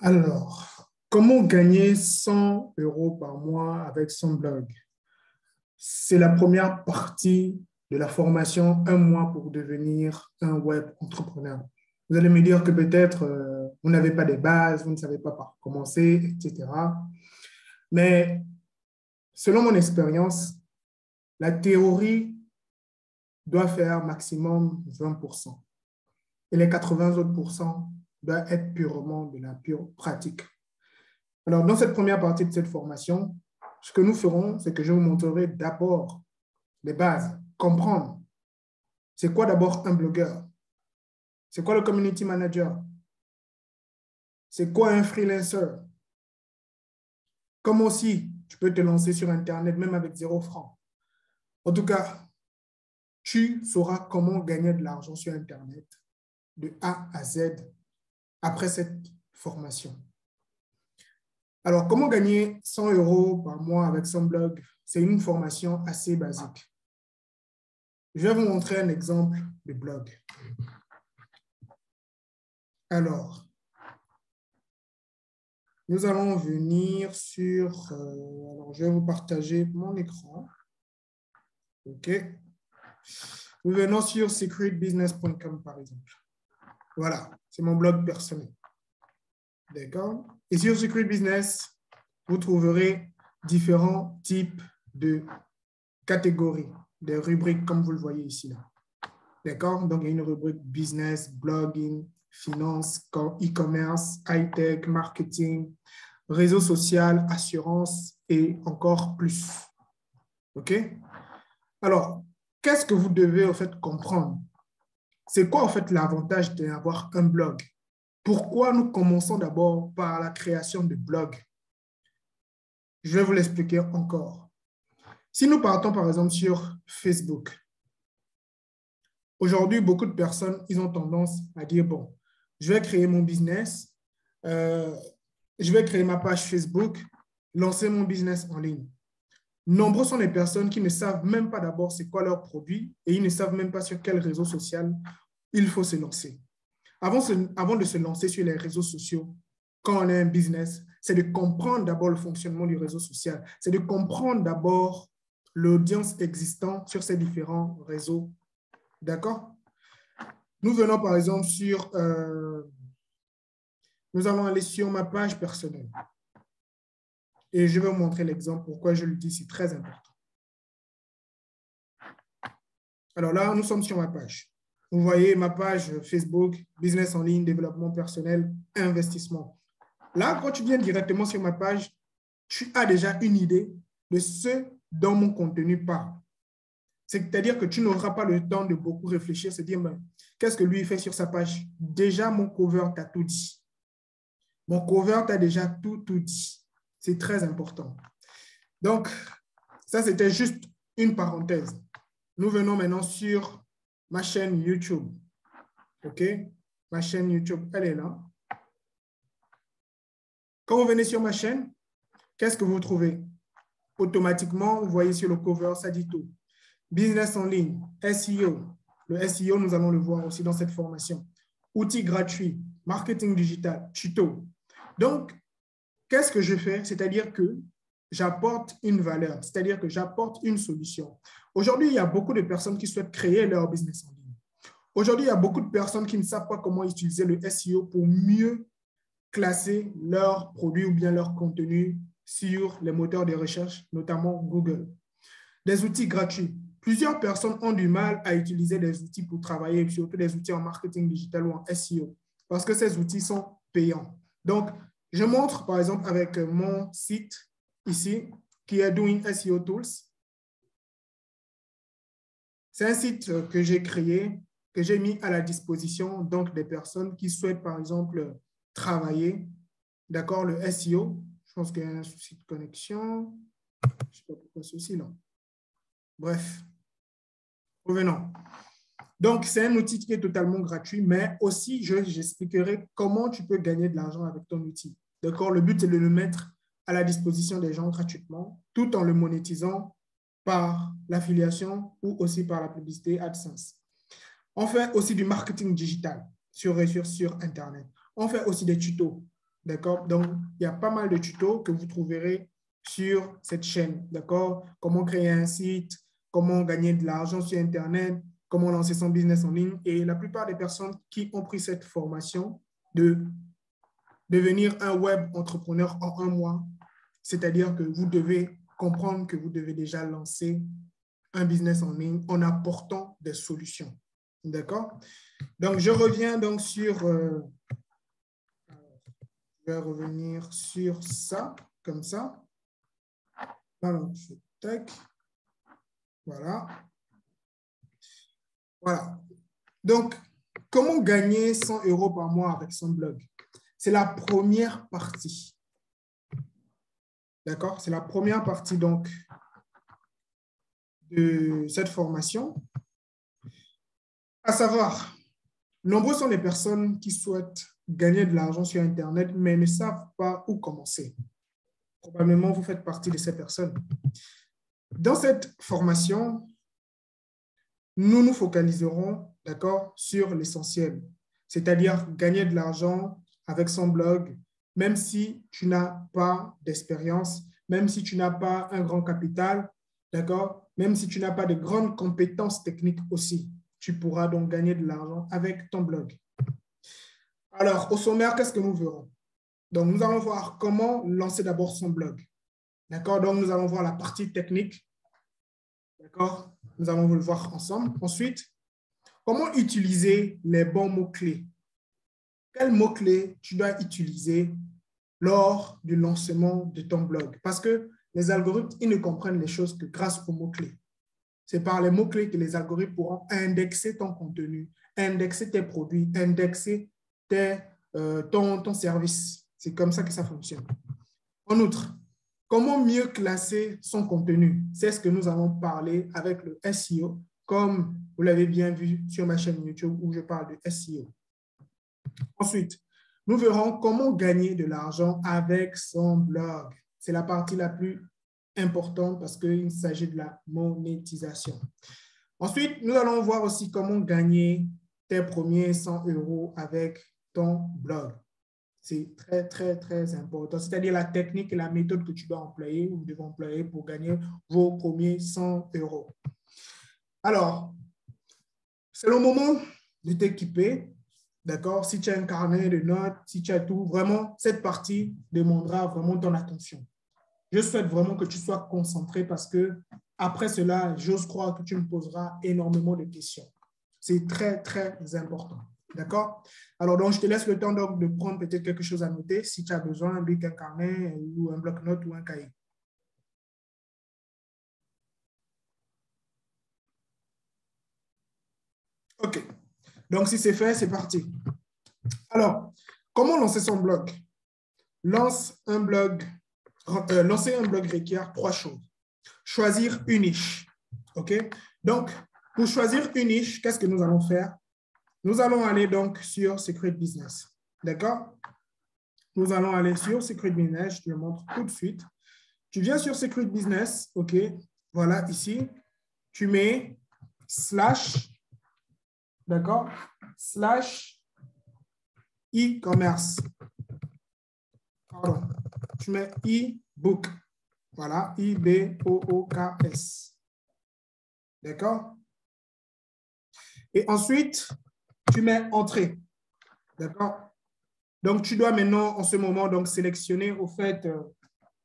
Alors, comment gagner 100 euros par mois avec son blog? C'est la première partie de la formation Un mois pour devenir un web entrepreneur. Vous allez me dire que peut-être vous n'avez pas de bases, vous ne savez pas par quoi commencer, etc. Mais selon mon expérience, la théorie doit faire maximum 20%. Et les 80 autres pourcents doivent être purement de la pure pratique. Alors, dans cette première partie de cette formation, ce que nous ferons, c'est que je vous montrerai d'abord les bases, comprendre c'est quoi d'abord un blogueur, c'est quoi le community manager, c'est quoi un freelancer, comment aussi tu peux te lancer sur Internet même avec 0 francs. En tout cas, tu sauras comment gagner de l'argent sur Internet de A à Z après cette formation. Alors, comment gagner 100 euros par mois avec son blog? C'est une formation assez basique. Je vais vous montrer un exemple de blog. Alors, nous allons venir sur... alors, je vais vous partager mon écran. OK. Nous venons sur secretbusiness.com, par exemple. Voilà, c'est mon blog personnel. D'accord? Et sur Secret Business, vous trouverez différents types de catégories, des rubriques, comme vous le voyez ici. D'accord? Donc, il y a une rubrique business, blogging, finance, e-commerce, high-tech, marketing, réseau social, assurance et encore plus. OK? Alors, qu'est-ce que vous devez en fait comprendre? C'est quoi en fait l'avantage d'avoir un blog? Pourquoi nous commençons d'abord par la création de blogs? Je vais vous l'expliquer encore. Si nous partons par exemple sur Facebook, aujourd'hui, beaucoup de personnes, ils ont tendance à dire, bon, je vais créer mon business, je vais créer ma page Facebook, lancer mon business en ligne. Nombreux sont les personnes qui ne savent même pas d'abord c'est quoi leur produit et ils ne savent même pas sur quel réseau social il faut se lancer. Avant de se lancer sur les réseaux sociaux, quand on a un business, c'est de comprendre d'abord le fonctionnement du réseau social. C'est de comprendre d'abord l'audience existante sur ces différents réseaux. D'accord? Nous venons par exemple sur... nous allons aller sur ma page personnelle. Et je vais vous montrer l'exemple. Pourquoi je le dis, c'est très important. Alors là, nous sommes sur ma page. Vous voyez ma page Facebook, business en ligne, développement personnel, investissement. Là, quand tu viens directement sur ma page, tu as déjà une idée de ce dont mon contenu parle. C'est-à-dire que tu n'auras pas le temps de beaucoup réfléchir, se dire, qu'est-ce que lui fait sur sa page? Déjà, mon cover t'a tout dit. Mon cover t'a déjà tout dit. C'est très important. Donc, ça, c'était juste une parenthèse. Nous venons maintenant sur ma chaîne YouTube. OK? Ma chaîne YouTube, elle est là. Quand vous venez sur ma chaîne, qu'est-ce que vous trouvez? Automatiquement, vous voyez sur le cover, ça dit tout. Business en ligne, SEO. Le SEO, nous allons le voir aussi dans cette formation. Outils gratuits, marketing digital, tuto. Donc, qu'est-ce que je fais? C'est-à-dire que j'apporte une valeur, c'est-à-dire que j'apporte une solution. Aujourd'hui, il y a beaucoup de personnes qui souhaitent créer leur business en ligne. Aujourd'hui, il y a beaucoup de personnes qui ne savent pas comment utiliser le SEO pour mieux classer leurs produits ou bien leur contenu sur les moteurs de recherche, notamment Google. Des outils gratuits. Plusieurs personnes ont du mal à utiliser des outils pour travailler, surtout des outils en marketing digital ou en SEO, parce que ces outils sont payants. Donc, je montre par exemple avec mon site ici, qui est Doing SEO Tools. C'est un site que j'ai créé, que j'ai mis à la disposition donc des personnes qui souhaitent par exemple travailler, d'accord, le SEO. Je pense qu'il y a un souci de connexion. Je ne sais pas pourquoi ceci, là. Bref, revenons. Donc, c'est un outil qui est totalement gratuit, mais aussi, j'expliquerai comment tu peux gagner de l'argent avec ton outil. D'accord? Le but, c'est de le mettre à la disposition des gens gratuitement, tout en le monétisant par l'affiliation ou aussi par la publicité AdSense. On fait aussi du marketing digital sur Internet. On fait aussi des tutos. D'accord? Donc, il y a pas mal de tutos que vous trouverez sur cette chaîne. D'accord? Comment créer un site, comment gagner de l'argent sur Internet, comment lancer son business en ligne. Et la plupart des personnes qui ont pris cette formation de devenir un web entrepreneur en 1 mois, c'est-à-dire que vous devez comprendre que vous devez déjà lancer un business en ligne en apportant des solutions. D'accord? Donc, je reviens donc sur... je vais revenir sur ça, comme ça. Alors, tac. Voilà. Voilà. Donc, comment gagner 100 € par mois avec son blog? C'est la première partie. D'accord? C'est la première partie donc de cette formation. À savoir, nombreux sont les personnes qui souhaitent gagner de l'argent sur Internet, mais ne savent pas où commencer. Probablement, vous faites partie de ces personnes. Dans cette formation, nous nous focaliserons, d'accord, sur l'essentiel, c'est-à-dire gagner de l'argent avec son blog, même si tu n'as pas d'expérience, même si tu n'as pas un grand capital, d'accord, même si tu n'as pas de grandes compétences techniques aussi, tu pourras donc gagner de l'argent avec ton blog. Alors, au sommaire, qu'est-ce que nous verrons? Donc, nous allons voir comment lancer d'abord son blog. D'accord? Donc, nous allons voir la partie technique. D'accord? Nous allons le voir ensemble. Ensuite, comment utiliser les bons mots-clés? Quels mots-clés tu dois utiliser lors du lancement de ton blog? Parce que les algorithmes, ils ne comprennent les choses que grâce aux mots-clés. C'est par les mots-clés que les algorithmes pourront indexer ton contenu, indexer tes produits, indexer ton service. C'est comme ça que ça fonctionne. En outre, comment mieux classer son contenu? C'est ce que nous allons parler avec le SEO, comme vous l'avez bien vu sur ma chaîne YouTube où je parle de SEO. Ensuite, nous verrons comment gagner de l'argent avec son blog. C'est la partie la plus importante parce qu'il s'agit de la monétisation. Ensuite, nous allons voir aussi comment gagner tes premiers 100 € avec ton blog. C'est très, très, très important. C'est-à-dire la technique et la méthode que tu dois employer ou vous devez employer pour gagner vos premiers 100 €. Alors, c'est le moment de t'équiper. D'accord? Si tu as un carnet de notes, si tu as tout, vraiment, cette partie demandera vraiment ton attention. Je souhaite vraiment que tu sois concentré parce que après cela, j'ose croire que tu me poseras énormément de questions. C'est très, très important. D'accord? Alors, donc, je te laisse le temps donc, de prendre peut-être quelque chose à noter si tu as besoin, un bic, un carnet ou un bloc-notes ou un cahier. OK. Donc, si c'est fait, c'est parti. Alors, comment lancer son blog? Lancer un blog requiert 3 choses. Choisir une niche. OK? Donc, pour choisir une niche, qu'est-ce que nous allons faire? Nous allons aller donc sur Secret Business. D'accord? Nous allons aller sur Secret Business. Je te le montre tout de suite. Tu viens sur Secret Business. OK? Voilà, ici. Tu mets slash, d'accord? Slash e-commerce. Pardon. Tu mets e-book. Voilà, I-B-O-O-K-S. D'accord? Et ensuite, tu mets entrée. D'accord? Donc, tu dois maintenant, en ce moment, donc, sélectionner, au fait,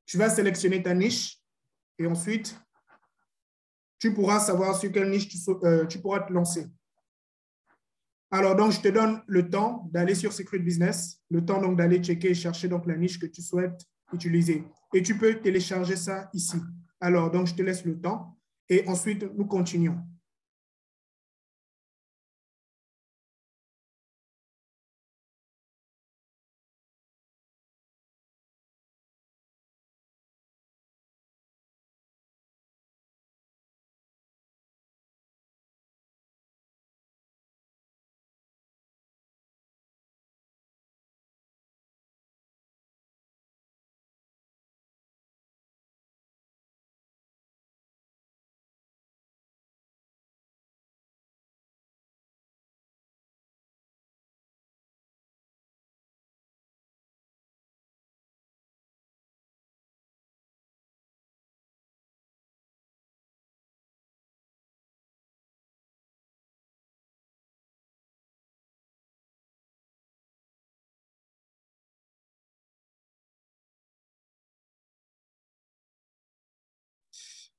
tu vas sélectionner ta niche et ensuite, tu pourras savoir sur quelle niche tu pourras te lancer. Alors, donc, je te donne le temps d'aller sur Secret Business, le temps donc d'aller checker et chercher donc la niche que tu souhaites utiliser. Et tu peux télécharger ça ici. Alors, donc, je te laisse le temps et ensuite, nous continuons.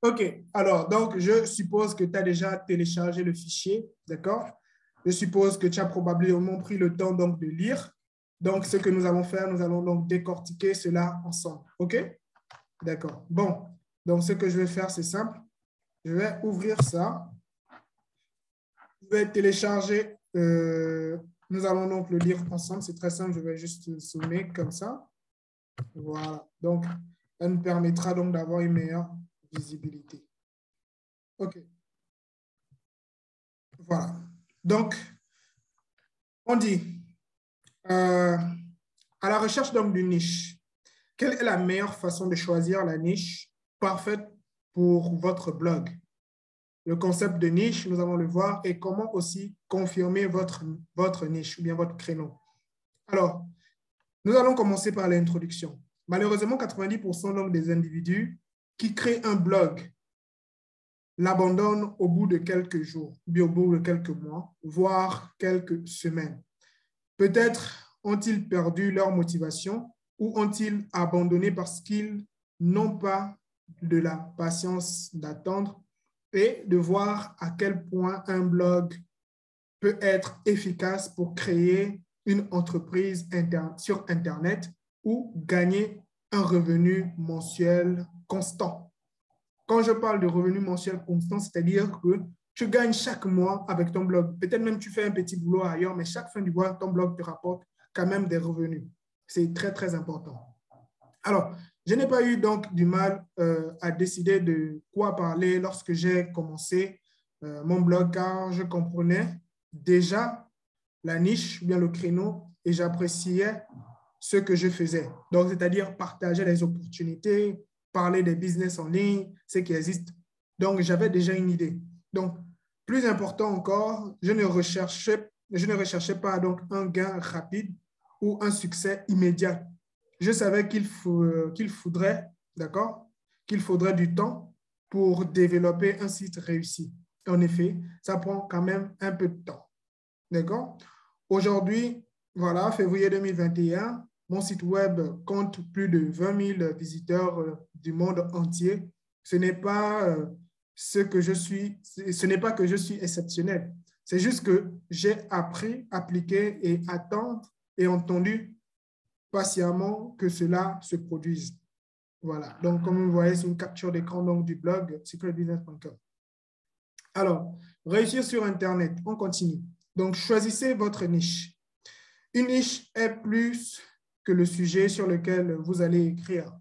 OK. Alors, donc, je suppose que tu as déjà téléchargé le fichier, d'accord? Je suppose que tu as probablement pris le temps donc, de lire. Donc, ce que nous allons faire, nous allons donc décortiquer cela ensemble. OK? D'accord. Bon, donc ce que je vais faire, c'est simple. Je vais ouvrir ça. Je vais télécharger. Nous allons donc le lire ensemble. C'est très simple. Je vais juste zoomer comme ça. Voilà. Donc, ça nous permettra donc d'avoir une meilleure visibilité. OK. Voilà. Donc, on dit, à la recherche donc d'une niche, quelle est la meilleure façon de choisir la niche parfaite pour votre blog? Le concept de niche, nous allons le voir, et comment aussi confirmer votre niche ou bien votre créneau. Alors, nous allons commencer par l'introduction. Malheureusement, 90% donc des individus qui créent un blog l'abandonnent au bout de quelques jours, ou bien au bout de quelques mois, voire quelques semaines. Peut-être ont-ils perdu leur motivation ou ont-ils abandonné parce qu'ils n'ont pas de la patience d'attendre et de voir à quel point un blog peut être efficace pour créer une entreprise sur Internet ou gagner un revenu mensuel constant. Quand je parle de revenu mensuel constant, c'est-à-dire que tu gagnes chaque mois avec ton blog. Peut-être même tu fais un petit boulot ailleurs, mais chaque fin du mois, ton blog te rapporte quand même des revenus. C'est très, très important. Alors, je n'ai pas eu donc du mal à décider de quoi parler lorsque j'ai commencé mon blog, car je comprenais déjà la niche, ou bien le créneau, et j'appréciais ce que je faisais. Donc, c'est-à-dire partager les opportunités, parler des business en ligne, ce qui existe. Donc, j'avais déjà une idée. Donc, plus important encore, je ne recherchais pas donc un gain rapide ou un succès immédiat. Je savais qu'il faudrait, d'accord, qu'il faudrait du temps pour développer un site réussi. En effet, ça prend quand même un peu de temps. D'accord? Aujourd'hui, voilà, février 2021, mon site web compte plus de 20 000 visiteurs du monde entier. Ce n'est pas ce que je suis, ce n'est pas que je suis exceptionnel. C'est juste que j'ai appris, appliqué et attendu et entendu patiemment que cela se produise. Voilà. Donc, comme vous voyez, c'est une capture d'écran donc, du blog secretbusiness.com. Alors, réussir sur Internet, on continue. Donc, choisissez votre niche. Une niche est plus que le sujet sur lequel vous allez écrire.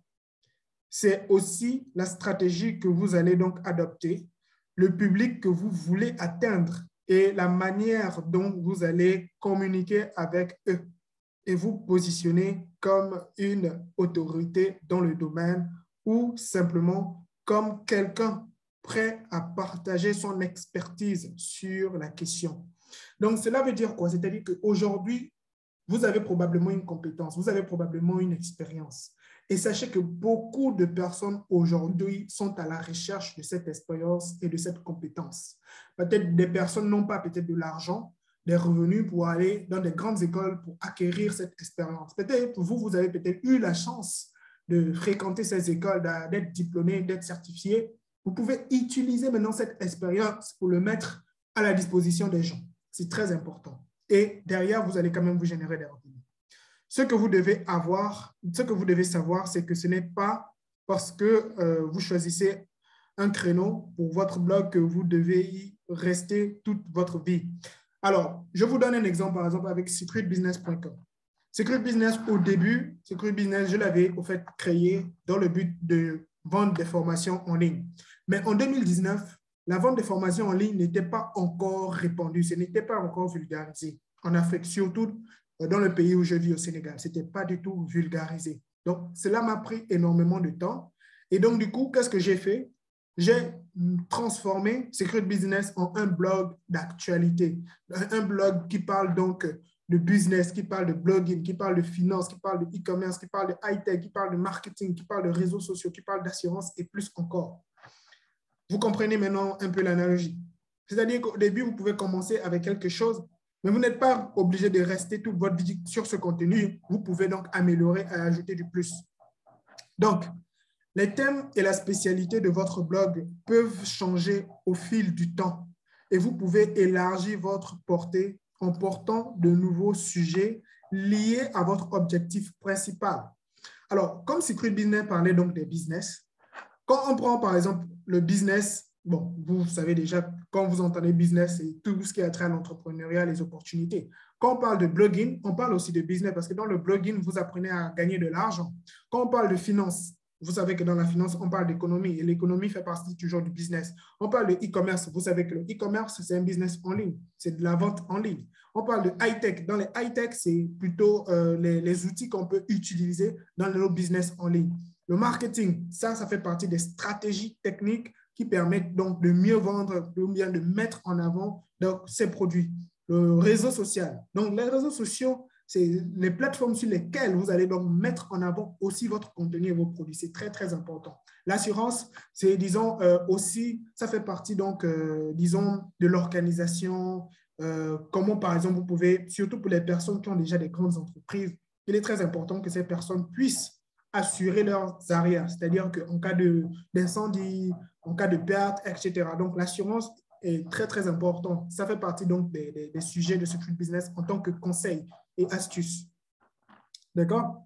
C'est aussi la stratégie que vous allez donc adopter, le public que vous voulez atteindre et la manière dont vous allez communiquer avec eux et vous positionner comme une autorité dans le domaine ou simplement comme quelqu'un prêt à partager son expertise sur la question. Donc, cela veut dire quoi? C'est-à-dire qu'aujourd'hui, vous avez probablement une compétence, vous avez probablement une expérience. Et sachez que beaucoup de personnes aujourd'hui sont à la recherche de cette expérience et de cette compétence. Peut-être des personnes n'ont pas peut-être de l'argent, des revenus pour aller dans des grandes écoles pour acquérir cette expérience. Peut-être vous, vous avez peut-être eu la chance de fréquenter ces écoles, d'être diplômé, d'être certifié. Vous pouvez utiliser maintenant cette expérience pour le mettre à la disposition des gens. C'est très important. Et derrière, vous allez quand même vous générer des revenus. Ce que vous devez savoir, c'est que ce n'est pas parce que vous choisissez un créneau pour votre blog que vous devez y rester toute votre vie. Alors, je vous donne un exemple, par exemple, avec secretbusiness.com. Secret Business, au début, Secret Business, je l'avais au fait créé dans le but de vendre des formations en ligne. Mais en 2019, la vente des formations en ligne n'était pas encore répandue, ce n'était pas encore vulgarisé. En Afrique, surtout dans le pays où je vis, au Sénégal, ce n'était pas du tout vulgarisé. Donc, cela m'a pris énormément de temps. Et donc, du coup, qu'est-ce que j'ai fait? J'ai transformé Secret Business en un blog d'actualité, un blog qui parle donc de business, qui parle de blogging, qui parle de finance, qui parle de e-commerce, qui parle de high-tech, qui parle de marketing, qui parle de réseaux sociaux, qui parle d'assurance et plus encore. Vous comprenez maintenant un peu l'analogie. C'est-à-dire qu'au début, vous pouvez commencer avec quelque chose, mais vous n'êtes pas obligé de rester toute votre vie sur ce contenu. Vous pouvez donc améliorer et ajouter du plus. Donc, Les thèmes et la spécialité de votre blog peuvent changer au fil du temps et vous pouvez élargir votre portée en portant de nouveaux sujets liés à votre objectif principal. Alors, comme Secret Business parlait donc des business, quand on prend par exemple le business, bon, vous savez déjà, quand vous entendez business, c'est tout ce qui a trait à l'entrepreneuriat, les opportunités. Quand on parle de blogging, on parle aussi de business parce que dans le blogging, vous apprenez à gagner de l'argent. Quand on parle de finance, vous savez que dans la finance, on parle d'économie et l'économie fait partie toujours du business. On parle de e-commerce, vous savez que le e-commerce, c'est un business en ligne, c'est de la vente en ligne. On parle de high-tech. Dans les high-tech, c'est plutôt les outils qu'on peut utiliser dans nos business en ligne. Le marketing, ça fait partie des stratégies techniques qui permettent donc de mieux vendre ou bien de mettre en avant donc, ces produits. Le réseau social. Donc, les réseaux sociaux, c'est les plateformes sur lesquelles vous allez donc mettre en avant aussi votre contenu et vos produits. C'est très, très important. L'assurance, c'est, disons, aussi, ça fait partie donc, disons, de l'organisation. Comment, par exemple, vous pouvez, surtout pour les personnes qui ont déjà des grandes entreprises, il est très important que ces personnes puissent assurer leurs arrières, c'est-à-dire qu'en cas d'incendie, en cas de perte, etc. Donc, l'assurance est très, très important. Ça fait partie donc des sujets de Secret Business en tant que conseil et astuces. D'accord?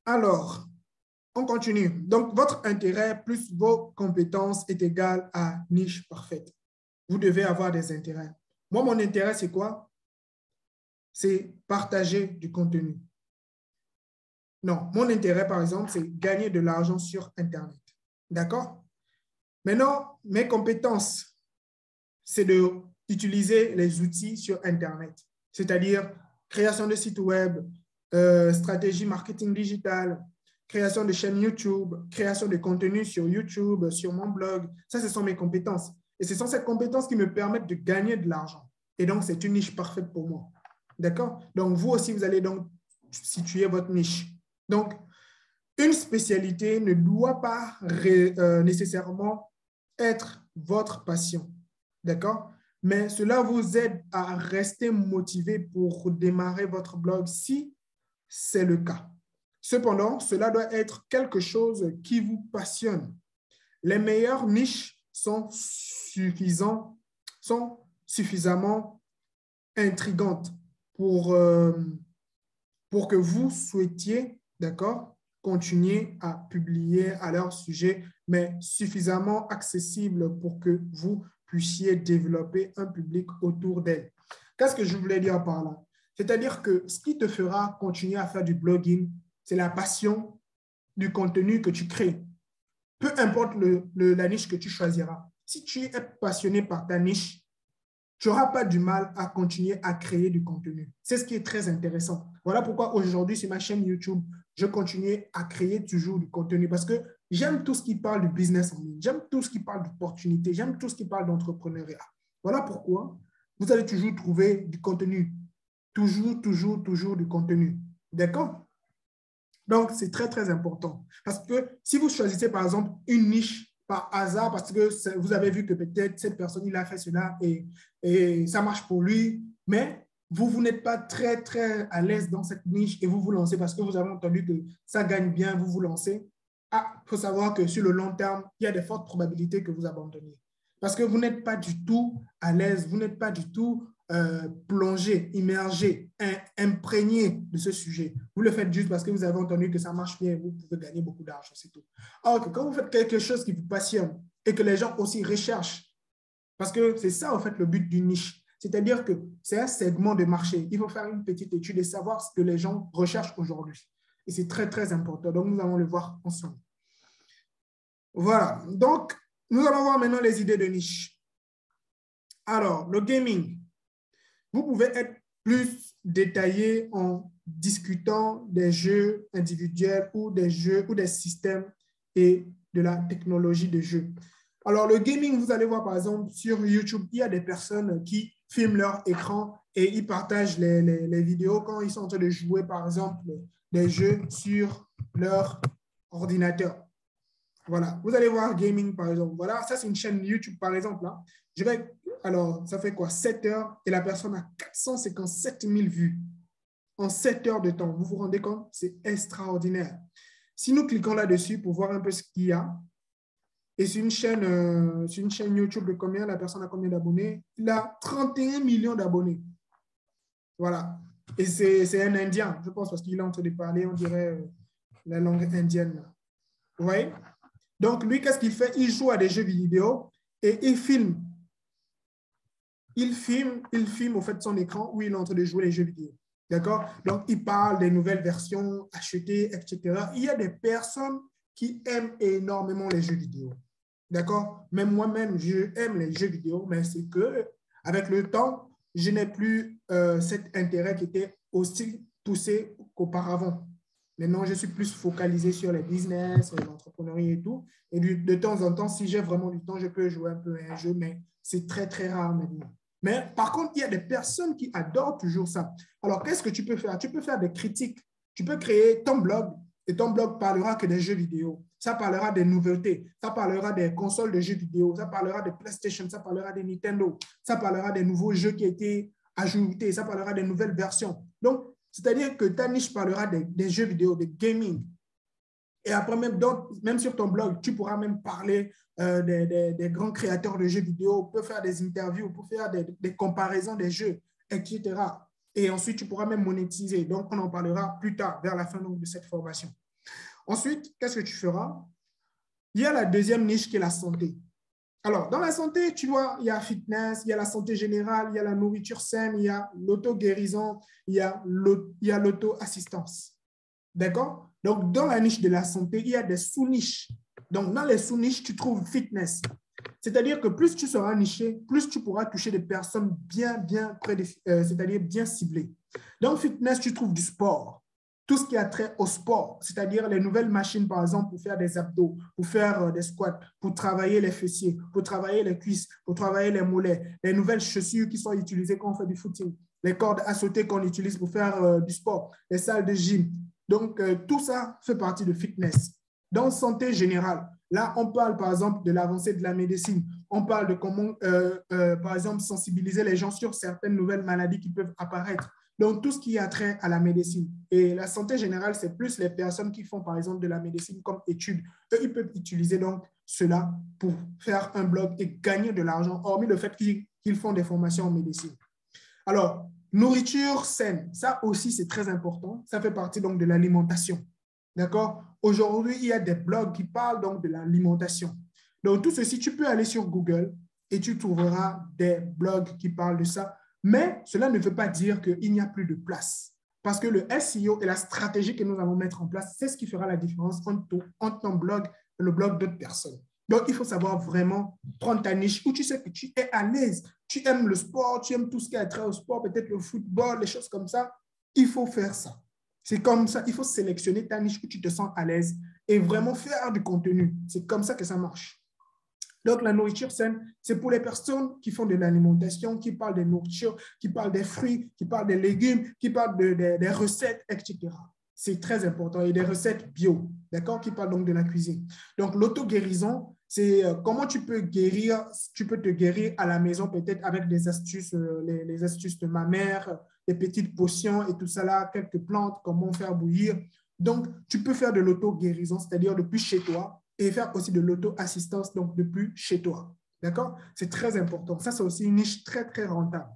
Alors, on continue. Donc, votre intérêt plus vos compétences est égal à niche parfaite. Vous devez avoir des intérêts. Moi, mon intérêt, c'est quoi? C'est partager du contenu. Non, mon intérêt, par exemple, c'est gagner de l'argent sur Internet. D'accord? Maintenant, mes compétences, c'est d'utiliser les outils sur Internet, c'est-à-dire création de sites web, stratégie marketing digital, création de chaînes YouTube, création de contenu sur YouTube, sur mon blog. Ça, ce sont mes compétences. Et ce sont ces compétences qui me permettent de gagner de l'argent. Et donc, c'est une niche parfaite pour moi. D'accord? Donc, vous aussi, vous allez donc situer votre niche. Donc, une spécialité ne doit pas nécessairement être votre passion. D'accord? Mais cela vous aide à rester motivé pour démarrer votre blog si c'est le cas. Cependant, cela doit être quelque chose qui vous passionne. Les meilleures niches sont suffisamment intrigantes pour que vous souhaitiez, d'accord, continuer à publier à leur sujet, mais suffisamment accessible pour que vous puissiez développer un public autour d'elle. Qu'est-ce que je voulais dire par là? C'est-à-dire que ce qui te fera continuer à faire du blogging, c'est la passion du contenu que tu crées. Peu importe la niche que tu choisiras. Si tu es passionné par ta niche, tu n'auras pas du mal à continuer à créer du contenu. C'est ce qui est très intéressant. Voilà pourquoi aujourd'hui, sur ma chaîne YouTube, je continue à créer toujours du contenu parce que j'aime tout ce qui parle du business en ligne, j'aime tout ce qui parle d'opportunités, j'aime tout ce qui parle d'entrepreneuriat. Voilà pourquoi vous allez toujours trouver du contenu. Toujours du contenu. D'accord? Donc, c'est très, très important. Parce que si vous choisissez, par exemple, une niche par hasard, parce que vous avez vu que peut-être cette personne, il a fait cela et ça marche pour lui, mais vous n'êtes pas très, très à l'aise dans cette niche et vous vous lancez parce que vous avez entendu que ça gagne bien, vous vous lancez. Ah, il faut savoir que sur le long terme, il y a de fortes probabilités que vous abandonniez. Parce que vous n'êtes pas du tout à l'aise, vous n'êtes pas du tout plongé, immergé, imprégné de ce sujet. Vous le faites juste parce que vous avez entendu que ça marche bien et vous pouvez gagner beaucoup d'argent, c'est tout. Alors que quand vous faites quelque chose qui vous passionne et que les gens aussi recherchent, parce que c'est ça en fait le but d'une niche, c'est-à-dire que c'est un segment de marché. Il faut faire une petite étude et savoir ce que les gens recherchent aujourd'hui. Et c'est très, très important. Donc, nous allons le voir ensemble. Voilà. Donc, nous allons voir maintenant les idées de niche. Alors, le gaming. Vous pouvez être plus détaillé en discutant des jeux individuels ou des jeux ou des systèmes et de la technologie de jeu. Alors, le gaming, vous allez voir par exemple sur YouTube, il y a des personnes qui filment leur écran et ils partagent les vidéos quand ils sont en train de jouer par exemple des jeux sur leur ordinateur. Voilà, vous allez voir gaming par exemple. Voilà, ça c'est une chaîne YouTube par exemple. Là. Alors, ça fait quoi? 7 heures et la personne a 457 000 vues en 7 heures de temps. Vous vous rendez compte? C'est extraordinaire. Si nous cliquons là-dessus pour voir un peu ce qu'il y a, et c'est une chaîne YouTube de combien, la personne a combien d'abonnés? Il a 31 millions d'abonnés. Voilà. Et c'est un Indien, je pense, parce qu'il est en train de parler, on dirait, la langue indienne. Vous voyez? Donc, lui, qu'est-ce qu'il fait? Il joue à des jeux vidéo et il filme. Il filme au fait de son écran où il est en train de jouer les jeux vidéo. D'accord? Donc, il parle des nouvelles versions achetées, etc. Il y a des personnes qui aiment énormément les jeux vidéo. D'accord? Même moi-même, je aime les jeux vidéo, mais c'est que avec le temps, je n'ai plus cet intérêt qui était aussi poussé qu'auparavant. Maintenant, je suis plus focalisé sur les business, l'entrepreneuriat et tout. Et de temps en temps, si j'ai vraiment du temps, je peux jouer un peu à un jeu, mais c'est très, très rare maintenant. Mais par contre, il y a des personnes qui adorent toujours ça. Alors, qu'est-ce que tu peux faire? Tu peux faire des critiques. Tu peux créer ton blog et ton blog parlera que des jeux vidéo. Ça parlera des nouveautés. Ça parlera des consoles de jeux vidéo. Ça parlera des PlayStation. Ça parlera des Nintendo. Ça parlera des nouveaux jeux qui ont été ajoutés. Ça parlera des nouvelles versions. Donc, c'est-à-dire que ta niche parlera des jeux vidéo, des gaming. Et après, même sur ton blog, tu pourras même parler des grands créateurs de jeux vidéo, on peut faire des interviews, on peut faire des comparaisons des jeux, etc. Et ensuite, tu pourras même monétiser. Donc, on en parlera plus tard, vers la fin de cette formation. Ensuite, qu'est-ce que tu feras? Il y a la deuxième niche qui est la santé. Alors, dans la santé, tu vois, il y a fitness, il y a la santé générale, il y a la nourriture saine, il y a l'auto-guérison, il y a l'auto-assistance. D'accord? Donc, dans la niche de la santé, il y a des sous-niches. Donc, dans les sous-niches, tu trouves fitness. C'est-à-dire que plus tu seras niché, plus tu pourras toucher des personnes bien c'est-à-dire bien ciblées. Dans fitness, tu trouves du sport. Tout ce qui a trait au sport, c'est-à-dire les nouvelles machines, par exemple, pour faire des abdos, pour faire des squats, pour travailler les fessiers, pour travailler les cuisses, pour travailler les mollets, les nouvelles chaussures qui sont utilisées quand on fait du footing, les cordes à sauter qu'on utilise pour faire du sport, les salles de gym. Donc, tout ça fait partie de fitness. Dans santé générale, là, on parle, par exemple, de l'avancée de la médecine. On parle de comment, par exemple, sensibiliser les gens sur certaines nouvelles maladies qui peuvent apparaître. Donc, tout ce qui a trait à la médecine. Et la santé générale, c'est plus les personnes qui font, par exemple, de la médecine comme étude. Eux, ils peuvent utiliser donc cela pour faire un blog et gagner de l'argent, hormis le fait qu'ils font des formations en médecine. Alors, nourriture saine, ça aussi, c'est très important. Ça fait partie donc de l'alimentation. D'accord? Aujourd'hui, il y a des blogs qui parlent donc de l'alimentation. Donc, tout ceci, tu peux aller sur Google et tu trouveras des blogs qui parlent de ça. Mais cela ne veut pas dire qu'il n'y a plus de place. Parce que le SEO et la stratégie que nous allons mettre en place, c'est ce qui fera la différence entre ton blog et le blog d'autres personnes. Donc, il faut savoir vraiment prendre ta niche où tu sais que tu es à l'aise. Tu aimes le sport, tu aimes tout ce qui a trait au sport, peut-être le football, les choses comme ça. Il faut faire ça. C'est comme ça, il faut sélectionner ta niche où tu te sens à l'aise et vraiment faire du contenu. C'est comme ça que ça marche. Donc, la nourriture saine, c'est pour les personnes qui font de l'alimentation, qui parlent des nourritures, qui parlent des fruits, qui parlent des légumes, qui parlent des recettes, etc. C'est très important. Et des recettes bio, d'accord, qui parlent donc de la cuisine. Donc, l'auto-guérison, c'est comment tu peux guérir, tu peux te guérir à la maison, peut-être avec des astuces, les astuces de ma mère, des petites potions et tout ça là, quelques plantes, comment faire bouillir. Donc, tu peux faire de l'auto-guérison, c'est-à-dire depuis chez toi, et faire aussi de l'auto-assistance, donc depuis chez toi. D'accord? C'est très important. Ça, c'est aussi une niche très, très rentable.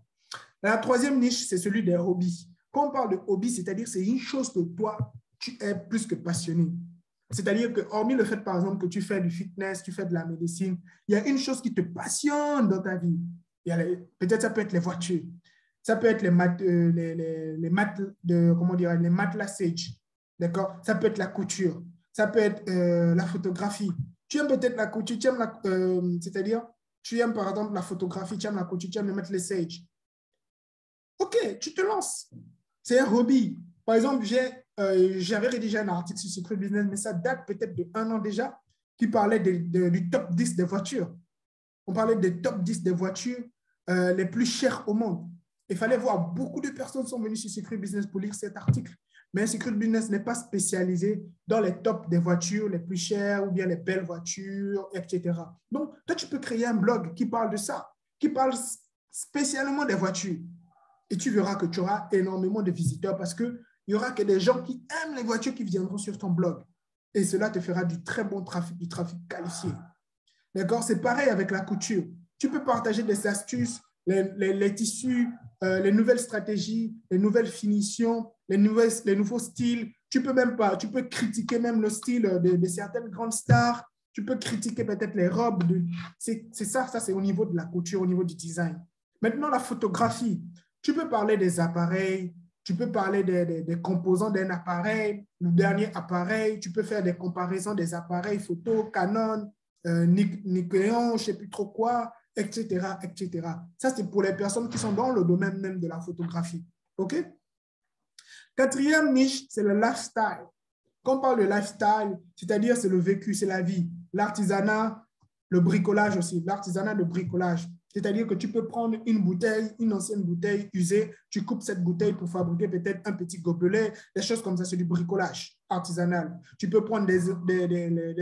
La troisième niche, c'est celui des hobbies. Quand on parle de hobby, c'est-à-dire c'est une chose que toi, tu es plus que passionné. C'est-à-dire que, hormis le fait, par exemple, que tu fais du fitness, tu fais de la médecine, il y a une chose qui te passionne dans ta vie. Peut-être ça peut être les voitures. Ça peut être les matelassage. D'accord? Ça peut être la couture. Ça peut être la photographie. Tu aimes peut-être la couture, c'est-à-dire, tu aimes par exemple la photographie, tu aimes la couture, tu aimes le matelassage. OK, tu te lances. C'est un hobby. Par exemple, j'avais rédigé un article sur Secret Business, mais ça date peut-être d'1 an déjà, qui parlait du top 10 des voitures. On parlait des top 10 des voitures les plus chères au monde. Il fallait voir, beaucoup de personnes sont venues sur Secret Business pour lire cet article. Mais Secret Business n'est pas spécialisé dans les tops des voitures les plus chères ou bien les belles voitures, etc. Donc, toi, tu peux créer un blog qui parle de ça, qui parle spécialement des voitures. Et tu verras que tu auras énormément de visiteurs parce qu'il n'y aura que des gens qui aiment les voitures qui viendront sur ton blog. et cela te fera du très bon trafic, du trafic qualifié. D'accord? C'est pareil avec la couture. Tu peux partager des astuces, les tissus, les nouvelles stratégies, les nouvelles finitions, les nouveaux styles. Tu peux critiquer même le style de certaines grandes stars. Tu peux critiquer peut-être les robes. C'est ça c'est au niveau de la couture, au niveau du design. Maintenant, la photographie. Tu peux parler des appareils, tu peux parler des composants d'un appareil, le dernier appareil. Tu peux faire des comparaisons des appareils photo, Canon, Nikon, je ne sais plus trop quoi, etc., etc. Ça, c'est pour les personnes qui sont dans le domaine même de la photographie. OK? Quatrième niche, c'est le lifestyle. Quand on parle de lifestyle, c'est-à-dire c'est le vécu, c'est la vie. L'artisanat, le bricolage aussi, l'artisanat de bricolage. C'est-à-dire que tu peux prendre une bouteille, une ancienne bouteille usée, tu coupes cette bouteille pour fabriquer peut-être un petit gobelet, des choses comme ça, c'est du bricolage artisanal. Tu peux prendre des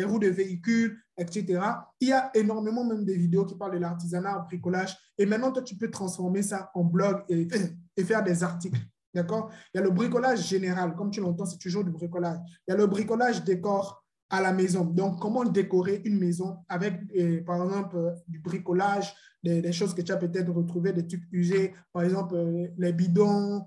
roues de véhicules, etc. Il y a énormément même de vidéos qui parlent de l'artisanat en bricolage. Et maintenant, toi, tu peux transformer ça en blog et faire des articles. D'accord? Il y a le bricolage général, comme tu l'entends, c'est toujours du bricolage. Il y a le bricolage décor à la maison. Donc, comment décorer une maison avec, par exemple, du bricolage, des choses que tu as peut-être retrouvées, des trucs usés, par exemple, les bidons,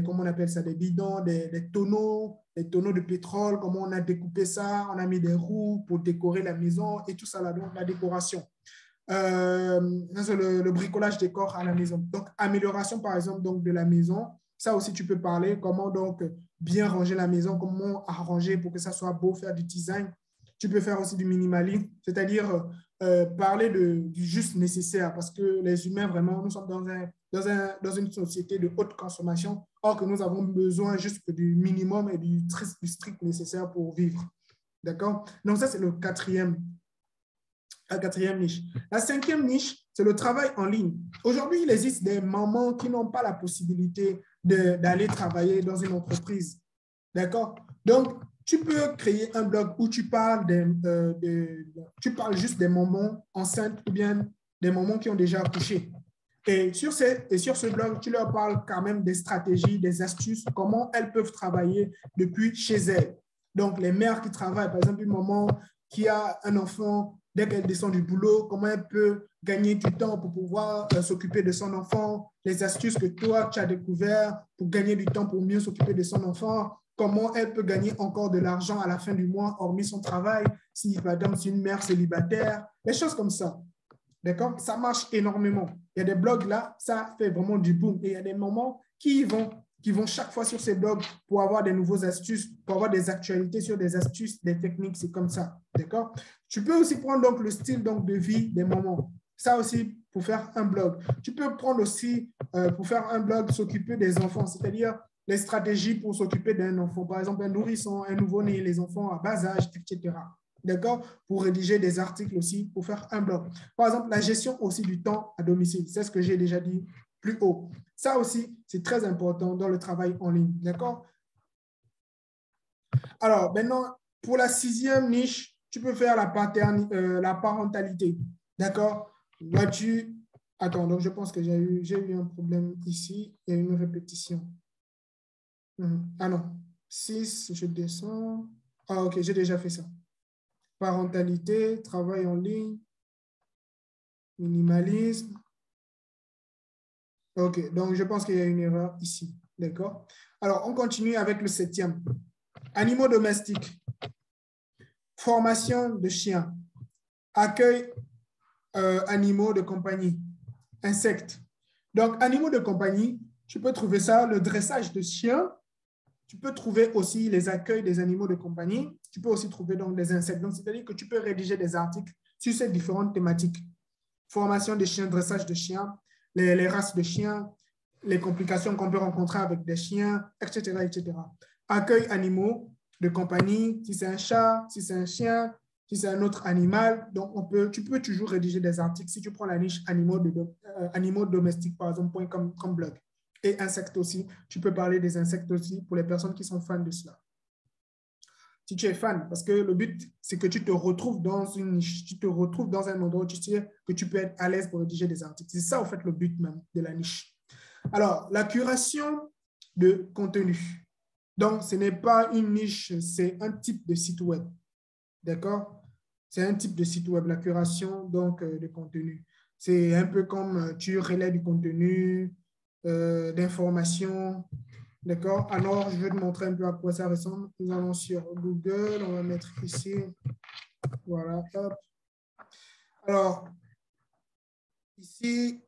comment on appelle ça, des bidons, des tonneaux de pétrole, comment on a découpé ça, on a mis des roues pour décorer la maison et tout ça là, donc la décoration. C'est le bricolage décor à la maison. Donc, amélioration, par exemple, donc, de la maison. Ça aussi, tu peux parler comment donc bien ranger la maison, comment arranger pour que ça soit beau, faire du design. Tu peux faire aussi du minimalisme, c'est-à-dire parler du juste nécessaire parce que les humains, vraiment, nous sommes dans une société de haute consommation, or que nous avons besoin juste du minimum et du strict nécessaire pour vivre. D'accord? Donc, ça, c'est la quatrième niche. La cinquième niche, c'est le travail en ligne. Aujourd'hui, il existe des mamans qui n'ont pas la possibilité d'aller travailler dans une entreprise. D'accord? Donc, tu peux créer un blog où tu parles juste des mamans enceintes ou bien des mamans qui ont déjà accouché. Et sur ce blog, tu leur parles quand même des stratégies, des astuces, comment elles peuvent travailler depuis chez elles. Donc, les mères qui travaillent, par exemple, une maman qui a un enfant, dès qu'elle descend du boulot, comment elle peut gagner du temps pour pouvoir s'occuper de son enfant, les astuces que toi, tu as découvert pour gagner du temps pour mieux s'occuper de son enfant, comment elle peut gagner encore de l'argent à la fin du mois, hormis son travail, si, par exemple, c'est une mère célibataire, des choses comme ça. D'accord? Ça marche énormément. Il y a des blogs là, ça fait vraiment du boom. Et il y a des moments qui vont chaque fois sur ces blogs pour avoir des nouveaux astuces, pour avoir des actualités sur des astuces, des techniques, c'est comme ça. D'accord? Tu peux aussi prendre donc le style donc, de vie des moments. Ça aussi, pour faire un blog. Tu peux prendre aussi, pour faire un blog, s'occuper des enfants, c'est-à-dire les stratégies pour s'occuper d'un enfant. Par exemple, un nourrisson, un nouveau-né, les enfants à bas âge, etc. D'accord? Pour rédiger des articles aussi, pour faire un blog. Par exemple, la gestion aussi du temps à domicile. C'est ce que j'ai déjà dit plus haut. Ça aussi, c'est très important dans le travail en ligne. D'accord? Alors, maintenant, pour la sixième niche, tu peux faire la parentalité. D'accord? Vois-tu? Attends, donc je pense que j'ai eu un problème ici. Il y a une répétition. Ah non. 6, je descends. Ah, ok, j'ai déjà fait ça. Parentalité, travail en ligne, minimalisme. OK, donc je pense qu'il y a une erreur ici. D'accord? Alors, on continue avec le 7e. Animaux domestiques. Formation de chiens. Accueil animaux de compagnie. Insectes. Donc, animaux de compagnie, tu peux trouver ça, le dressage de chiens. Tu peux trouver aussi les accueils des animaux de compagnie. Tu peux aussi trouver donc des insectes. Donc, c'est-à-dire que tu peux rédiger des articles sur ces différentes thématiques. Formation des chiens, dressage de chiens, les races de chiens, les complications qu'on peut rencontrer avec des chiens, etc., etc. Accueil animaux de compagnie, si c'est un chat, si c'est un chien, si c'est un autre animal. Donc, tu peux toujours rédiger des articles si tu prends la niche animaux domestiques, par exemple, comme blog. Et insectes aussi. Tu peux parler des insectes aussi pour les personnes qui sont fans de cela. Si tu es fan, parce que le but, c'est que tu te retrouves dans une niche, tu te retrouves dans un endroit où tu sais que tu peux être à l'aise pour rédiger des articles. C'est ça, en fait, le but même de la niche. Alors, la curation de contenu. Donc, ce n'est pas une niche, c'est un type de site web. D'accord? C'est un type de site web, la curation donc, de contenu. C'est un peu comme tu relais du contenu, d'informations. D'accord? Alors, je vais te montrer un peu à quoi ça ressemble. Nous allons sur Google. On va mettre ici. Voilà. Hop. Alors, ici,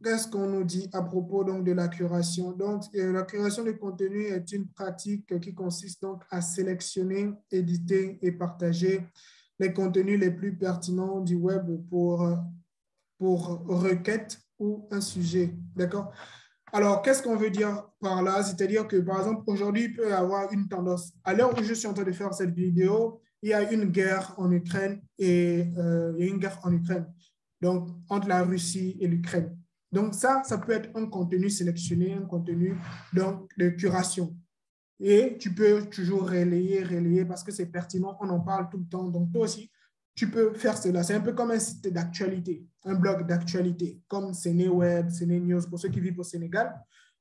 qu'est-ce qu'on nous dit à propos donc, de la curation? Donc, la curation de contenu est une pratique qui consiste donc à sélectionner, éditer et partager les contenus les plus pertinents du web pour requête ou un sujet. D'accord? Alors, qu'est-ce qu'on veut dire par là? C'est-à-dire que, par exemple, aujourd'hui, il peut y avoir une tendance. À l'heure où je suis en train de faire cette vidéo, il y a une guerre en Ukraine donc entre la Russie et l'Ukraine. Donc, ça peut être un contenu sélectionné, un contenu donc, de curation. Et tu peux toujours relayer parce que c'est pertinent, on en parle tout le temps. Donc, toi aussi, tu peux faire cela. C'est un peu comme un site d'actualité, un blog d'actualité, comme CNeWeb, CNeNews pour ceux qui vivent au Sénégal.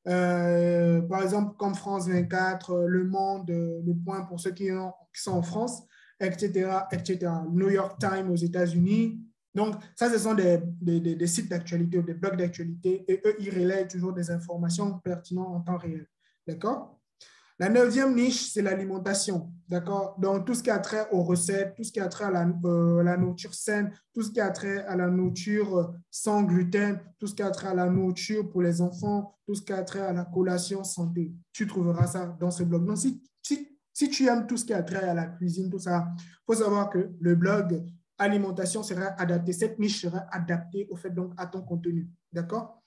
Par exemple, comme France 24, Le Monde, Le Point pour ceux qui sont en France, etc., etc. New York Times aux États-Unis. Donc, ça, ce sont des sites d'actualité ou des blogs d'actualité et eux, ils relaient toujours des informations pertinentes en temps réel. D'accord? La 9e niche, c'est l'alimentation, d'accord? Donc, tout ce qui a trait aux recettes, tout ce qui a trait à la nourriture saine, tout ce qui a trait à la nourriture sans gluten, tout ce qui a trait à la nourriture pour les enfants, tout ce qui a trait à la collation santé. Tu trouveras ça dans ce blog. Donc, si tu aimes tout ce qui a trait à la cuisine, tout ça, il faut savoir que le blog alimentation sera adapté, cette niche sera adaptée au fait donc à ton contenu, d'accord?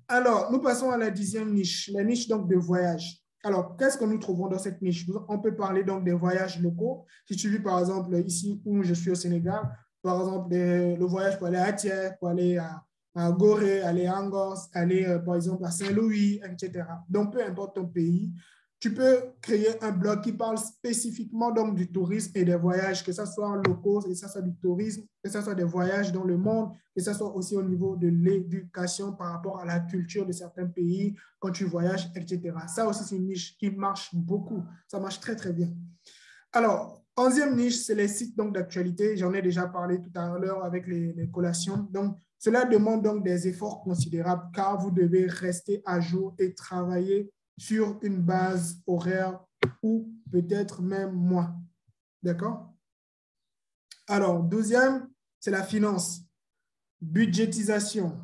Alors, nous passons à la 10e niche, la niche donc de voyage. Alors, qu'est-ce que nous trouvons dans cette niche? On peut parler donc des voyages locaux. Si tu vis, par exemple, ici où je suis au Sénégal, par exemple, le voyage pour aller à Thiers, pour aller à Gorée, aller à Angos, aller, par exemple, à Saint-Louis, etc. Donc, peu importe ton pays, tu peux créer un blog qui parle spécifiquement donc du tourisme et des voyages, que ce soit locaux, que ce soit du tourisme, que ce soit des voyages dans le monde, que ce soit aussi au niveau de l'éducation par rapport à la culture de certains pays, quand tu voyages, etc. Ça aussi, c'est une niche qui marche beaucoup. Ça marche très, très bien. Alors, 11e niche, c'est les sites d'actualité. J'en ai déjà parlé tout à l'heure avec les collations. Donc, cela demande donc des efforts considérables car vous devez rester à jour et travailler sur une base horaire ou peut-être même moins. D'accord? Alors, 12e, c'est la finance. Budgétisation,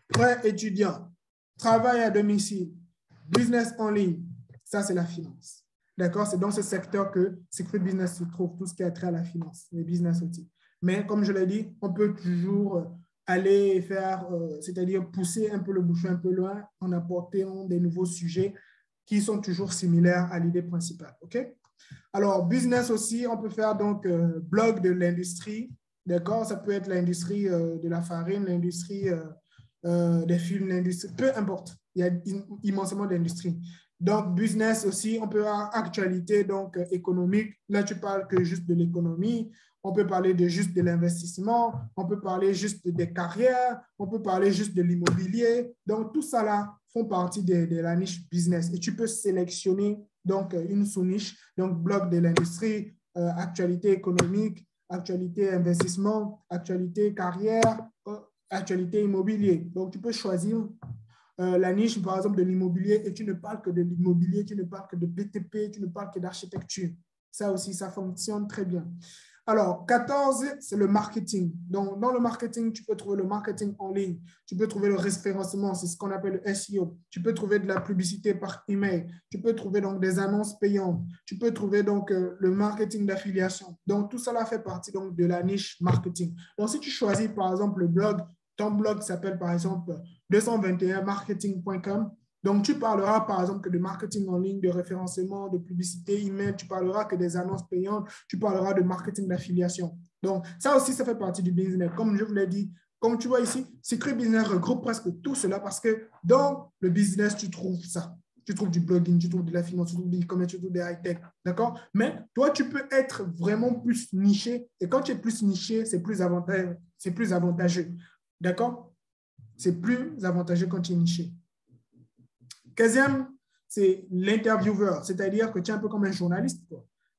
prêt étudiant, travail à domicile, business en ligne. Ça, c'est la finance. D'accord? C'est dans ce secteur que Secret Business se trouve, tout ce qui a trait à la finance, les business outils. Mais comme je l'ai dit, on peut toujours aller faire, c'est-à-dire pousser un peu le bouchon un peu loin en apportant des nouveaux sujets qui sont toujours similaires à l'idée principale. OK? Alors, business aussi, on peut faire donc blog de l'industrie. D'accord? Ça peut être l'industrie de la farine, l'industrie des films, l'industrie, peu importe. Il y a immensément d'industries. Donc, business aussi, on peut avoir actualité donc économique. Là, tu parles que juste de l'économie. On peut parler de juste de l'investissement. On peut parler juste des carrières. On peut parler juste de l'immobilier. Donc, tout ça là font partie de la niche business. Et tu peux sélectionner donc une sous-niche, donc blog de l'industrie, actualité économique, actualité investissement, actualité carrière, actualité immobilier. Donc, tu peux choisir la niche, par exemple, de l'immobilier et tu ne parles que de l'immobilier, tu ne parles que de BTP, tu ne parles que d'architecture. Ça aussi, ça fonctionne très bien. Alors, 14, c'est le marketing. Donc, dans le marketing, tu peux trouver le marketing en ligne. Tu peux trouver le référencement, c'est ce qu'on appelle le SEO. Tu peux trouver de la publicité par email. Tu peux trouver donc des annonces payantes. Tu peux trouver donc le marketing d'affiliation. Donc, tout cela fait partie donc de la niche marketing. Donc, si tu choisis par exemple le blog, ton blog s'appelle par exemple 221marketing.com. Donc, tu parleras par exemple que de marketing en ligne, de référencement, de publicité, email, tu parleras que des annonces payantes, tu parleras de marketing d'affiliation. Donc, ça aussi, ça fait partie du business. Comme je vous l'ai dit, comme tu vois ici, Secret Business regroupe presque tout cela parce que dans le business, tu trouves ça. Tu trouves du blogging, tu trouves de la finance, tu trouves du e-commerce, tu trouves des high-tech. D'accord? Mais toi, tu peux être vraiment plus niché. Et quand tu es plus niché, c'est plus avantageux. D'accord? C'est plus avantageux quand tu es niché. 15e, c'est l'intervieweur, c'est-à-dire que tu es un peu comme un journaliste.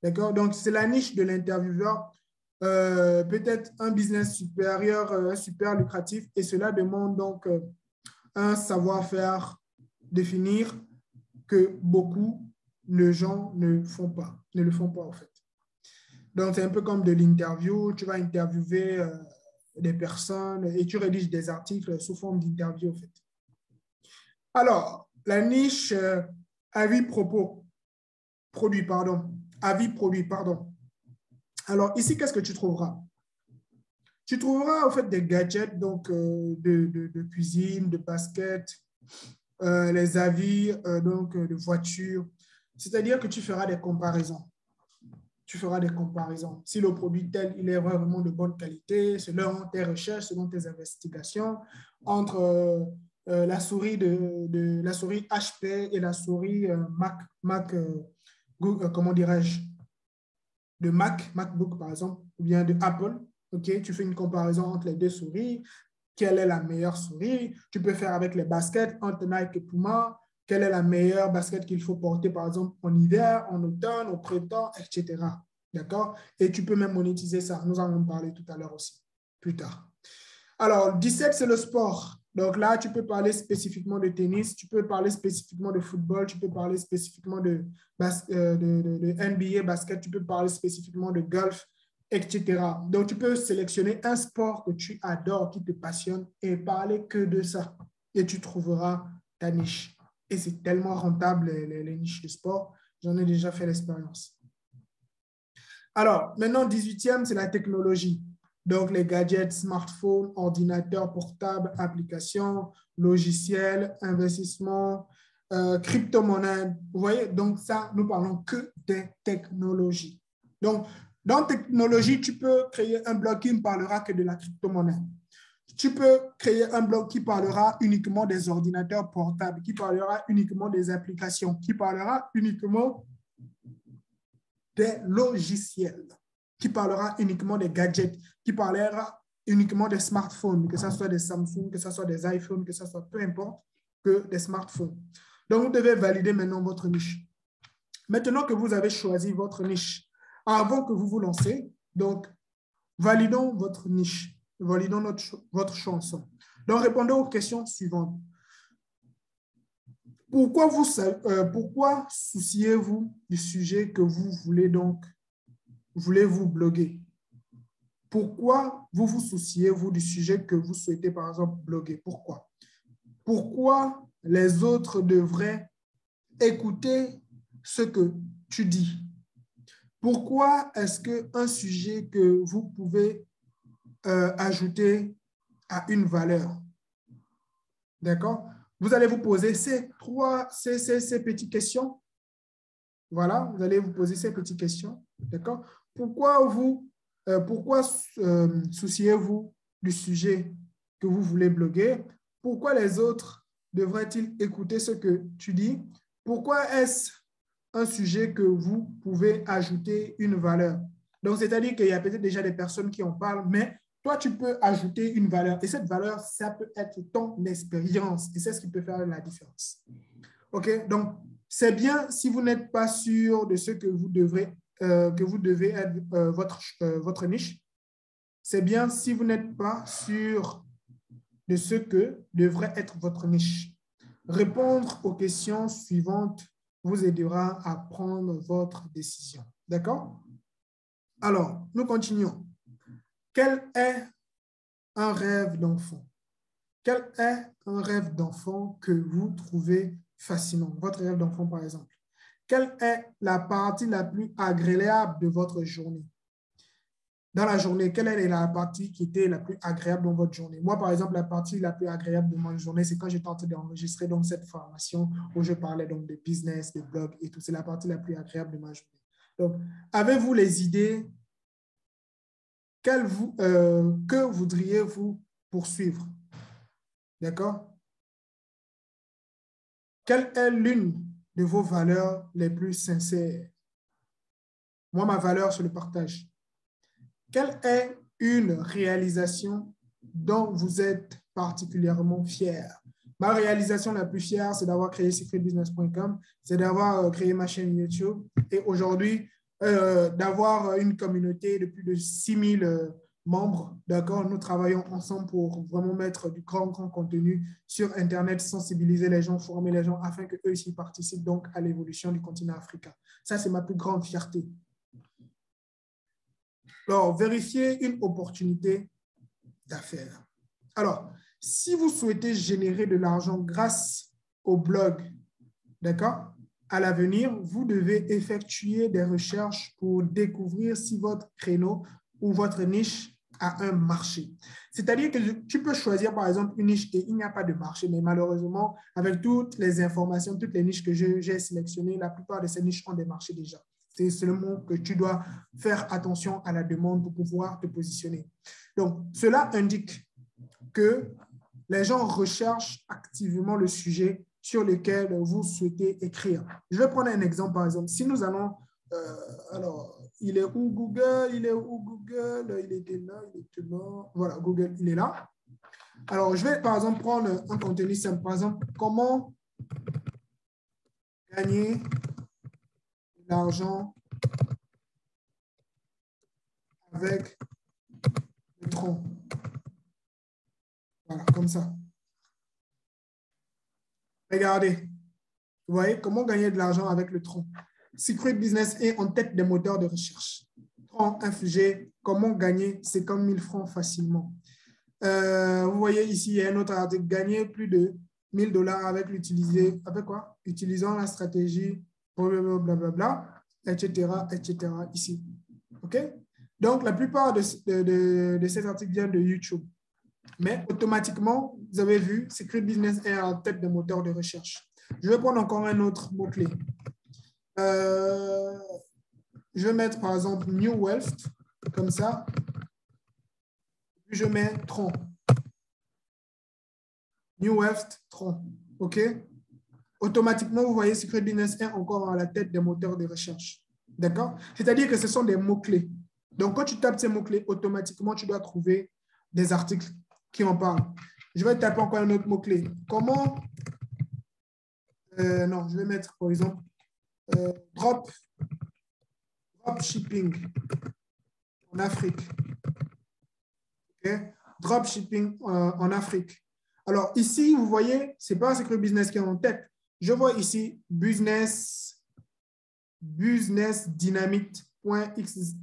D'accord? Donc, c'est la niche de l'intervieweur. peut-être un business supérieur, super lucratif, et cela demande donc un savoir-faire définir que beaucoup de gens ne le font pas en fait. Donc, c'est un peu comme de l'interview. Tu vas interviewer des personnes et tu rédiges des articles sous forme d'interview en fait. Alors, la niche avis produit, pardon. Alors, ici, qu'est-ce que tu trouveras? Tu trouveras en fait des gadgets donc, de cuisine, de basket, les avis donc, de voitures. C'est-à-dire que tu feras des comparaisons. Tu feras des comparaisons. Si le produit tel, il est vraiment de bonne qualité, selon tes recherches, selon tes investigations, entre la souris la souris HP et la souris Google, comment dirais-je, de MacBook par exemple, ou bien de Apple. Ok, tu fais une comparaison entre les deux souris. Quelle est la meilleure souris? Tu peux faire avec les baskets entre Nike et Puma. Quelle est la meilleure basket qu'il faut porter, par exemple, en hiver, en automne, au printemps, etc. D'accord? Et tu peux même monétiser ça. Nous en avons parlé tout à l'heure aussi, plus tard. Alors, 17, c'est le sport. Donc là, tu peux parler spécifiquement de tennis, tu peux parler spécifiquement de football, tu peux parler spécifiquement de NBA, basket, tu peux parler spécifiquement de golf, etc. Donc, tu peux sélectionner un sport que tu adores, qui te passionne et parler que de ça. Et tu trouveras ta niche. Et c'est tellement rentable, les niches de sport. J'en ai déjà fait l'expérience. Alors, maintenant, 18e, c'est la technologie. Donc, les gadgets, smartphones, ordinateurs portables, applications, logiciels, investissements, crypto-monnaies. Vous voyez, donc ça, nous parlons que des technologies. Donc, dans technologie, tu peux créer un blog qui ne parlera que de la crypto-monnaie. Tu peux créer un blog qui parlera uniquement des ordinateurs portables, qui parlera uniquement des applications, qui parlera uniquement des logiciels, qui parlera uniquement des gadgets, qui parlera uniquement des smartphones, que ce soit des Samsung, que ce soit des iPhones, que ce soit peu importe, que des smartphones. Donc, vous devez valider maintenant votre niche. Maintenant que vous avez choisi votre niche, avant que vous vous lancez, donc, validons votre niche, validons votre chanson. Donc, répondez aux questions suivantes. Pourquoi souciez-vous du sujet que vous voulez donc, voulez-vous bloguer? Pourquoi vous souciez-vous du sujet que vous souhaitez, par exemple, bloguer? Pourquoi? Pourquoi les autres devraient écouter ce que tu dis? Pourquoi est-ce qu'un sujet que vous pouvez ajouter a une valeur? D'accord? Vous allez vous poser ces petites questions. Voilà, vous allez vous poser ces petites questions. D'accord? Pourquoi souciez-vous du sujet que vous voulez bloguer? Pourquoi les autres devraient-ils écouter ce que tu dis? Pourquoi est-ce un sujet que vous pouvez ajouter une valeur? Donc, c'est-à-dire qu'il y a peut-être déjà des personnes qui en parlent, mais toi, tu peux ajouter une valeur. Et cette valeur, ça peut être ton expérience. Et c'est ce qui peut faire la différence. OK? Donc, c'est bien si vous n'êtes pas sûr de ce que vous devez être votre niche. C'est bien si vous n'êtes pas sûr de ce que devrait être votre niche. Répondre aux questions suivantes vous aidera à prendre votre décision. D'accord? Alors, nous continuons. Quel est un rêve d'enfant? Quel est un rêve d'enfant que vous trouvez fascinant? Votre rêve d'enfant, par exemple. Quelle est la partie la plus agréable de votre journée? Dans la journée, quelle est la partie qui était la plus agréable dans votre journée? Moi, par exemple, la partie la plus agréable de ma journée, c'est quand j'étais en train d'enregistrer donc cette formation où je parlais donc de business, de blog et tout. C'est la partie la plus agréable de ma journée. Donc, avez-vous les idées? Que voudriez-vous poursuivre? D'accord? Quelle est l'une de vos valeurs les plus sincères? Moi, ma valeur, c'est le partage. Quelle est une réalisation dont vous êtes particulièrement fier? Ma réalisation la plus fière, c'est d'avoir créé secretbusiness.com, c'est d'avoir créé ma chaîne YouTube. Et aujourd'hui, d'avoir une communauté de plus de 6000 membres. D'accord? Nous travaillons ensemble pour vraiment mettre du grand contenu sur Internet, sensibiliser les gens, former les gens afin qu'eux aussi participent donc à l'évolution du continent africain. Ça, c'est ma plus grande fierté. Alors, vérifier une opportunité d'affaires. Alors, si vous souhaitez générer de l'argent grâce au blog, d'accord, à l'avenir, vous devez effectuer des recherches pour découvrir si votre créneau ou votre niche a un marché. C'est-à-dire que tu peux choisir, par exemple, une niche et il n'y a pas de marché, mais malheureusement, avec toutes les informations, toutes les niches que j'ai sélectionnées, la plupart de ces niches ont des marchés déjà. C'est seulement que tu dois faire attention à la demande pour pouvoir te positionner. Donc, cela indique que les gens recherchent activement le sujet sur lequel vous souhaitez écrire. Je vais prendre un exemple, par exemple. Si nous allons, alors, il est où Google? Il est où Google? Il était là, il était là. Voilà, Google, il est là. Alors, je vais, par exemple, prendre un contenu simple. Par exemple, comment gagner de l'argent avec le tronc. Voilà, comme ça. Regardez. Vous voyez, comment gagner de l'argent avec le tronc. Secret Business est en tête des moteurs de recherche. Tronc infligé, comment gagner 50 000 francs facilement. Vous voyez ici, il y a un autre article, gagner plus de 1 000 $ avec avec quoi? Utilisant la stratégie, blablabla, etc., etc., ici. OK? Donc, la plupart de ces articles viennent de YouTube. Mais automatiquement, vous avez vu, Secret Business est en tête des moteurs de recherche. Je vais prendre encore un autre mot-clé. Je vais mettre par exemple New Wealth, comme ça. Puis je mets tronc. New Wealth, tronc. OK? Automatiquement, vous voyez, Secret Business est encore à la tête des moteurs de recherche. D'accord? C'est-à-dire que ce sont des mots-clés. Donc, quand tu tapes ces mots-clés, automatiquement, tu dois trouver des articles qui en parlent. Je vais taper encore un autre mot-clé. Comment... non, je vais mettre, par exemple, drop shipping en Afrique. Okay? Drop shipping en Afrique. Alors ici, vous voyez, ce n'est pas Secret Business qui est en tête. Je vois ici business dynamite.xyz.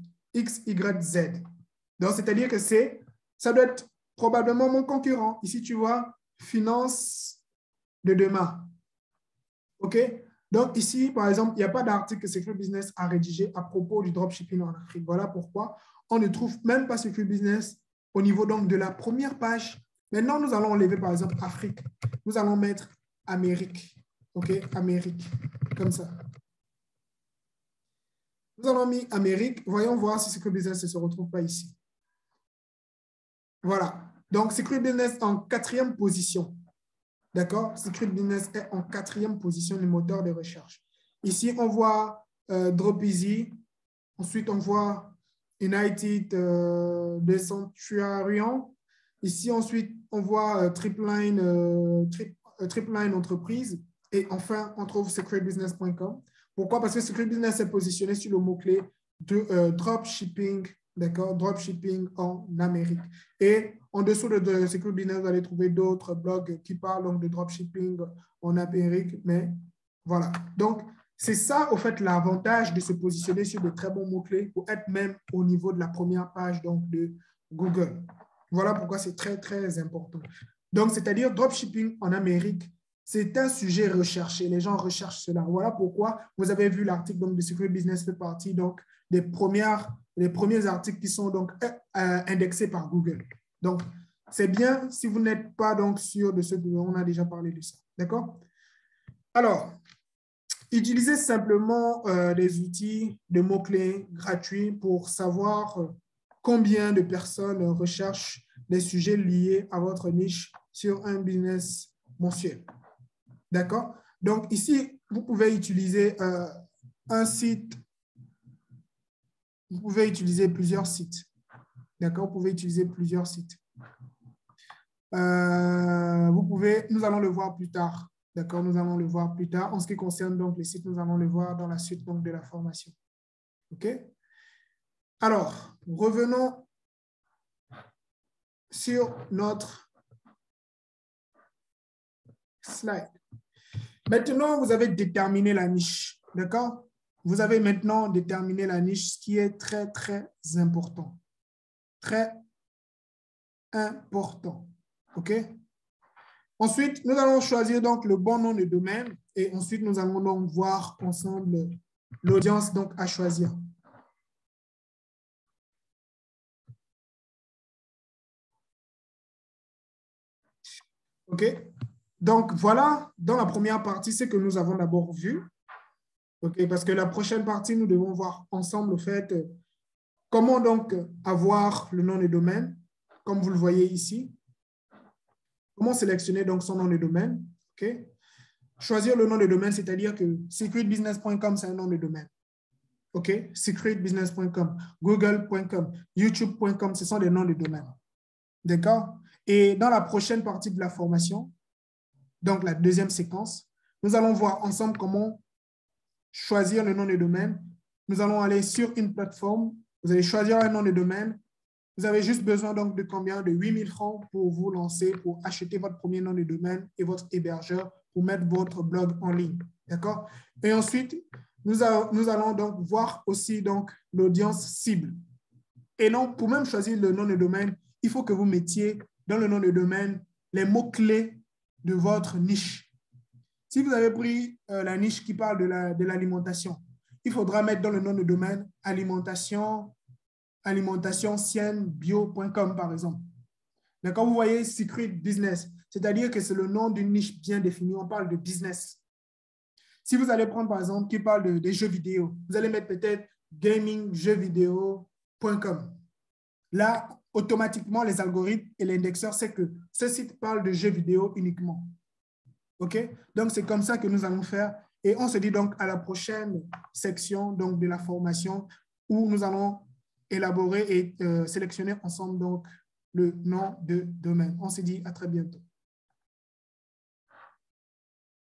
Donc, c'est-à-dire que ça doit être probablement mon concurrent. Ici, tu vois, finance de demain. OK? Donc, ici, par exemple, il n'y a pas d'article que Secret Business a rédigé à propos du dropshipping en Afrique. Voilà pourquoi on ne trouve même pas Secret Business au niveau donc, de la première page. Maintenant, nous allons enlever, par exemple, Afrique. Nous allons mettre Amérique. OK? Amérique. Comme ça. Nous allons mis Amérique. Voyons voir si Secret Business ne se retrouve pas ici. Voilà. Donc, Secret Business en 4e position. D'accord? Secret Business est en 4e position du moteur de recherche. Ici, on voit Dropeasy. Ensuite, on voit United de Centurion. Ici, ensuite, on voit Tripline Entreprise. Et enfin, on trouve secretbusiness.com. Pourquoi? Parce que Secret Business est positionné sur le mot-clé de dropshipping, d'accord? Dropshipping en Amérique. Et en dessous de Secret Business, vous allez trouver d'autres blogs qui parlent donc de dropshipping en Amérique. Mais voilà. Donc, c'est ça, au fait, l'avantage de se positionner sur de très bons mots-clés pour être même au niveau de la première page donc, de Google. Voilà pourquoi c'est très, très important. Donc, c'est-à-dire dropshipping en Amérique, c'est un sujet recherché. Les gens recherchent cela. Voilà pourquoi vous avez vu l'article de Secret Business fait partie donc, des premiers articles qui sont donc indexés par Google. Donc, c'est bien si vous n'êtes pas donc sûr de ce que on a déjà parlé de ça. D'accord? Alors, utilisez simplement des outils de mots-clés gratuits pour savoir combien de personnes recherchent des sujets liés à votre niche sur un business mensuel. D'accord? Donc, ici, vous pouvez utiliser un site. Vous pouvez utiliser plusieurs sites. D'accord? Vous pouvez utiliser plusieurs sites. Nous allons le voir plus tard. D'accord? Nous allons le voir plus tard. En ce qui concerne donc les sites, nous allons le voir dans la suite donc, de la formation. OK? Alors, revenons sur notre slide. Maintenant, vous avez déterminé la niche. D'accord? Vous avez maintenant déterminé la niche, ce qui est très, très important. Très important. OK? Ensuite, nous allons choisir donc le bon nom de domaine et ensuite, nous allons donc voir ensemble l'audience donc à choisir. OK? Donc, voilà, dans la première partie, c'est que nous avons d'abord vu. OK? Parce que la prochaine partie, nous devons voir ensemble, au fait, comment donc avoir le nom de domaine, comme vous le voyez ici. Comment sélectionner donc son nom de domaine? OK? Choisir le nom de domaine, c'est-à-dire que secretbusiness.com, c'est un nom de domaine. OK? Secretbusiness.com, google.com, youtube.com, ce sont des noms de domaine. D'accord? Et dans la prochaine partie de la formation, donc la deuxième séquence, nous allons voir ensemble comment choisir le nom de domaine. Nous allons aller sur une plateforme. Vous allez choisir un nom de domaine. Vous avez juste besoin donc de combien? De 8 000 francs pour vous lancer, pour acheter votre premier nom de domaine et votre hébergeur pour mettre votre blog en ligne. D'accord? Et ensuite, nous allons donc voir aussi donc l'audience cible. Et non, pour même choisir le nom de domaine, il faut que vous mettiez dans le nom de domaine les mots-clés de votre niche. Si vous avez pris la niche qui parle de l'alimentation, il faudra mettre dans le nom de domaine alimentation-sienne-bio.com par exemple. D'accord, vous voyez Secret Business, c'est-à-dire que c'est le nom d'une niche bien définie, on parle de business. Si vous allez prendre par exemple qui parle des jeux vidéo, vous allez mettre peut-être gaming-jeuxvideo.com. Là, automatiquement, les algorithmes et l'indexeur, c'est que ce site parle de jeux vidéo uniquement. OK? Donc, c'est comme ça que nous allons faire. Et on se dit donc à la prochaine section donc, de la formation où nous allons élaborer et sélectionner ensemble donc, le nom de domaine. On se dit à très bientôt.